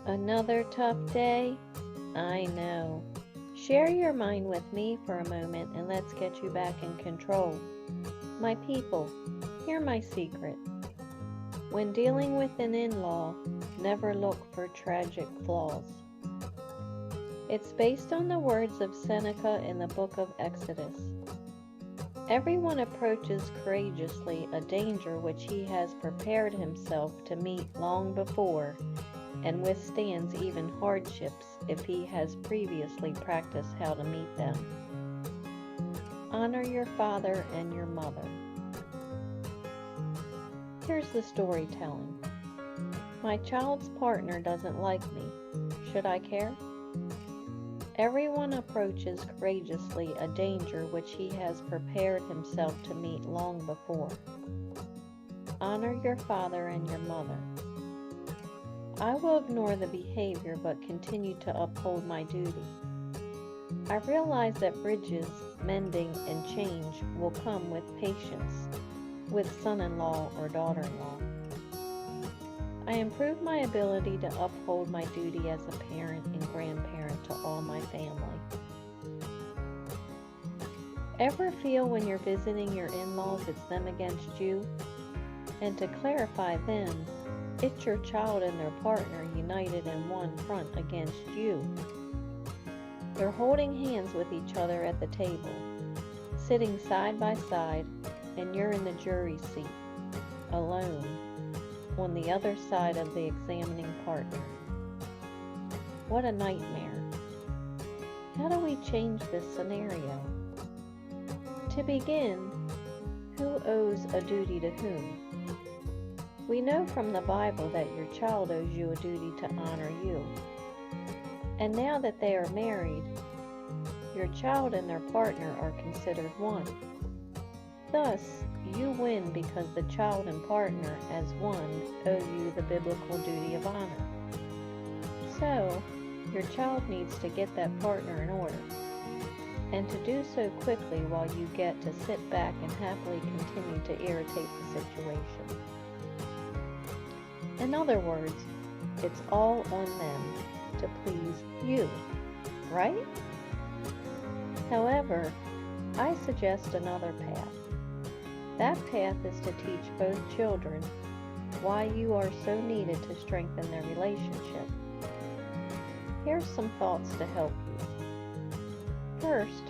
Another tough day? I know. Share your mind with me for a moment and let's get you back in control. My people, hear my secret. When dealing with an in-law, never look for tragic flaws. It's based on the words of Seneca in the book of Exodus. Everyone approaches courageously a danger which he has prepared himself to meet long before, and withstands even hardships if he has previously practiced how to meet them. Honor your father and your mother. Here's the storytelling. My child's partner doesn't like me. Should I care? Everyone approaches courageously a danger which he has prepared himself to meet long before. Honor your father and your mother. I will ignore the behavior but continue to uphold my duty. I realize that bridges, mending, and change will come with patience, with son-in-law or daughter-in-law. I improve my ability to uphold my duty as a parent and grandparent to all my family. Ever feel when you're visiting your in-laws it's them against you? And to clarify them, it's your child and their partner united in one front against you. They're holding hands with each other at the table, sitting side by side, and you're in the jury seat, alone, on the other side of the examining partner. What a nightmare. How do we change this scenario? To begin, who owes a duty to whom? We know from the Bible that your child owes you a duty to honor you. And now that they are married, your child and their partner are considered one. Thus, you win because the child and partner as one owe you the biblical duty of honor. So, your child needs to get that partner in order, and to do so quickly while you get to sit back and happily continue to irritate the situation. In other words, it's all on them to please you, right? However, I suggest another path. That path is to teach both children why you are so needed to strengthen their relationship. Here's some thoughts to help you. First,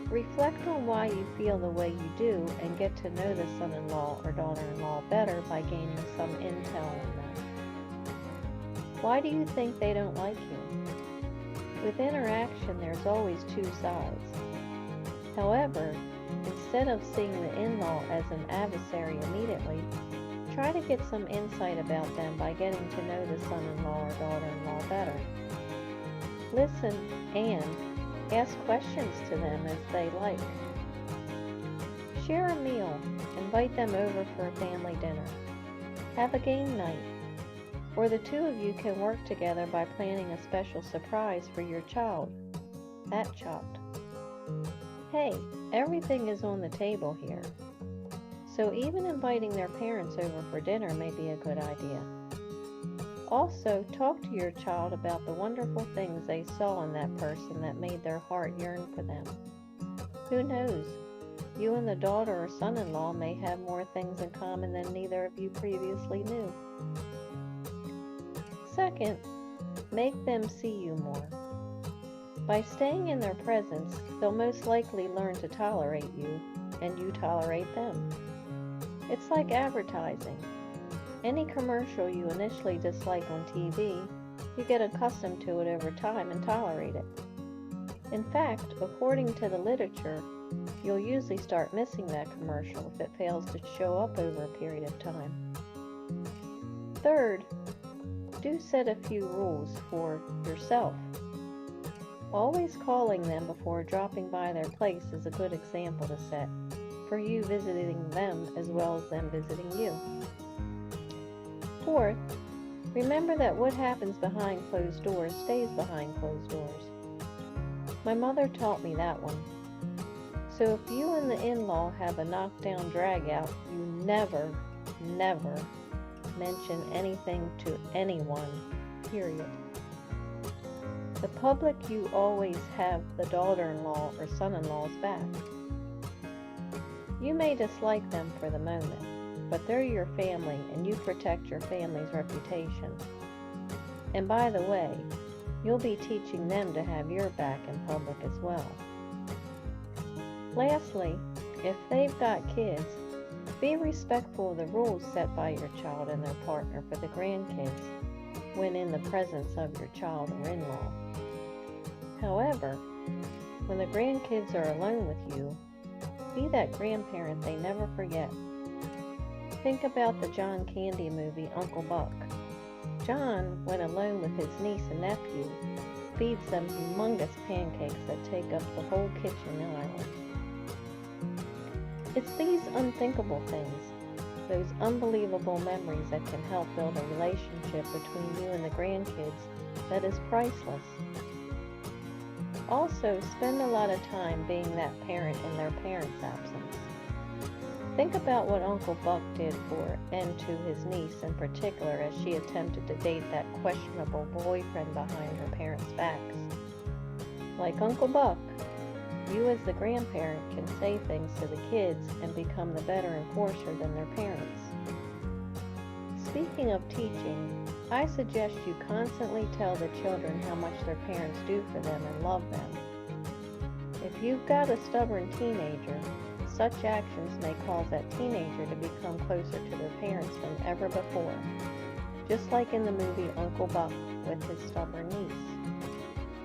reflect on why you feel the way you do and get to know the son-in-law or daughter-in-law better by gaining some intel on them. Why do you think they don't like you? With interaction, there's always two sides. However, instead of seeing the in-law as an adversary immediately, try to get some insight about them by getting to know the son-in-law or daughter-in-law better. Listen and ask questions to them as they like. Share a meal. Invite them over for a family dinner. Have a game night. Or the two of you can work together by planning a special surprise for your child. That chopped. Hey, everything is on the table here. So even inviting their parents over for dinner may be a good idea. Also, talk to your child about the wonderful things they saw in that person that made their heart yearn for them. Who knows? You and the daughter or son-in-law may have more things in common than neither of you previously knew. Second, make them see you more. By staying in their presence, they'll most likely learn to tolerate you, and you tolerate them. It's like advertising. Any commercial you initially dislike on TV, you get accustomed to it over time and tolerate it. In fact, according to the literature, you'll usually start missing that commercial if it fails to show up over a period of time. Third, do set a few rules for yourself. Always calling them before dropping by their place is a good example to set, for you visiting them as well as them visiting you. Fourth, remember that what happens behind closed doors stays behind closed doors. My mother taught me that one. So if you and the in-law have a knockdown drag-out, you never mention anything to anyone period. The public, you always have the daughter-in-law or son-in-law's back. You may dislike them for the moment, but they're your family and you protect your family's reputation. And by the way, you'll be teaching them to have your back in public as well. Lastly, if they've got kids, be respectful of the rules set by your child and their partner for the grandkids when in the presence of your child or in-law. However, when the grandkids are alone with you, be that grandparent they never forget. Think about the John Candy movie, Uncle Buck. John, when alone with his niece and nephew, feeds them humongous pancakes that take up the whole kitchen island. It's these unthinkable things, those unbelievable memories that can help build a relationship between you and the grandkids that is priceless. Also, spend a lot of time being that parent in their parents' absence. Think about what Uncle Buck did for and to his niece in particular as she attempted to date that questionable boyfriend behind her parents' backs. Like Uncle Buck, you as the grandparent can say things to the kids and become the better enforcer than their parents. Speaking of teaching, I suggest you constantly tell the children how much their parents do for them and love them. If you've got a stubborn teenager, such actions may cause that teenager to become closer to their parents than ever before, just like in the movie Uncle Buck with his stubborn niece.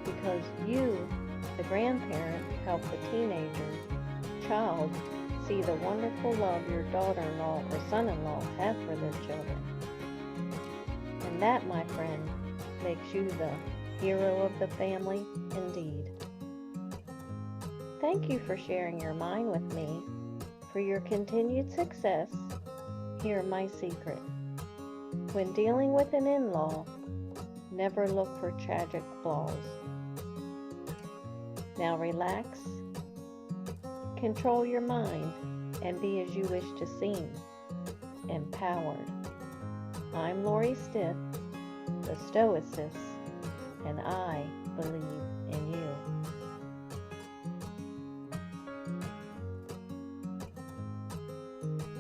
Because you, the grandparent, help the child see the wonderful love your daughter-in-law or son-in-law have for their children. And that, my friend, makes you the hero of the family indeed. Thank you for sharing your mind with me. For your continued success, hear my secret. When dealing with an in-law, never look for tragic flaws. Now relax, control your mind, and be as you wish to seem, empowered. I'm Lori Stiff, the Stoicess, and I believe in you.